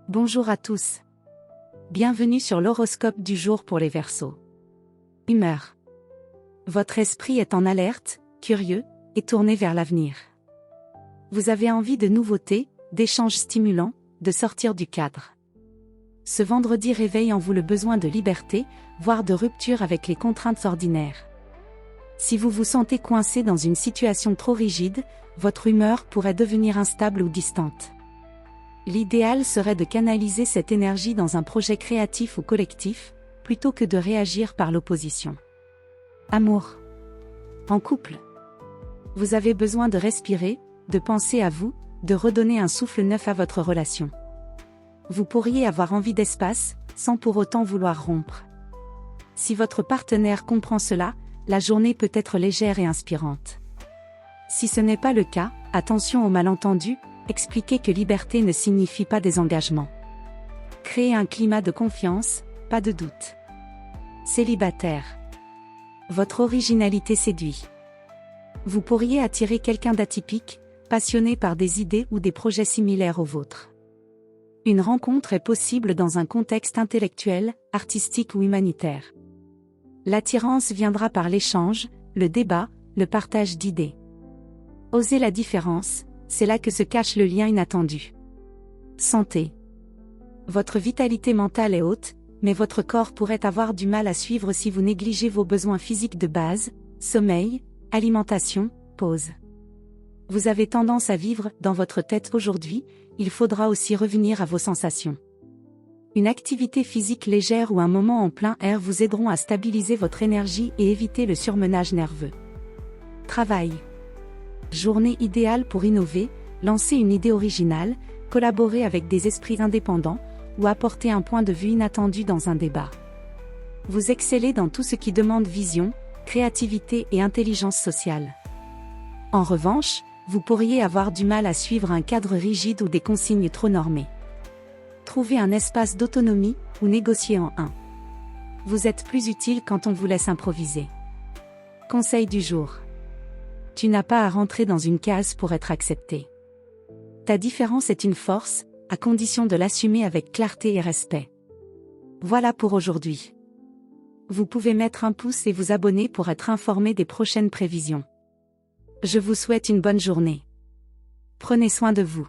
Bonjour à tous. Bienvenue sur l'horoscope du jour pour les Verseaux. Humeur. Votre esprit est en alerte, curieux, et tourné vers l'avenir. Vous avez envie de nouveautés, d'échanges stimulants, de sortir du cadre. Ce vendredi réveille en vous le besoin de liberté, voire de rupture avec les contraintes ordinaires. Si vous vous sentez coincé dans une situation trop rigide, votre humeur pourrait devenir instable ou distante. L'idéal serait de canaliser cette énergie dans un projet créatif ou collectif, plutôt que de réagir par l'opposition. Amour. En couple. Vous avez besoin de respirer, de penser à vous, de redonner un souffle neuf à votre relation. Vous pourriez avoir envie d'espace, sans pour autant vouloir rompre. Si votre partenaire comprend cela, la journée peut être légère et inspirante. Si ce n'est pas le cas, attention aux malentendus, expliquez que liberté ne signifie pas désengagement. Créez un climat de confiance, pas de doute. Célibataire. Votre originalité séduit. Vous pourriez attirer quelqu'un d'atypique, passionné par des idées ou des projets similaires aux vôtres. Une rencontre est possible dans un contexte intellectuel, artistique ou humanitaire. L'attirance viendra par l'échange, le débat, le partage d'idées. Osez la différence, c'est là que se cache le lien inattendu. Santé. Votre vitalité mentale est haute, mais votre corps pourrait avoir du mal à suivre si vous négligez vos besoins physiques de base, sommeil, alimentation, pause. Vous avez tendance à vivre dans votre tête aujourd'hui, il faudra aussi revenir à vos sensations. Une activité physique légère ou un moment en plein air vous aideront à stabiliser votre énergie et éviter le surmenage nerveux. Travail. Journée idéale pour innover, lancer une idée originale, collaborer avec des esprits indépendants, ou apporter un point de vue inattendu dans un débat. Vous excellez dans tout ce qui demande vision, créativité et intelligence sociale. En revanche, vous pourriez avoir du mal à suivre un cadre rigide ou des consignes trop normées. Trouvez un espace d'autonomie, ou négociez en un. Vous êtes plus utile quand on vous laisse improviser. Conseil du jour. Tu n'as pas à rentrer dans une case pour être accepté. Ta différence est une force, à condition de l'assumer avec clarté et respect. Voilà pour aujourd'hui. Vous pouvez mettre un pouce et vous abonner pour être informé des prochaines prévisions. Je vous souhaite une bonne journée. Prenez soin de vous.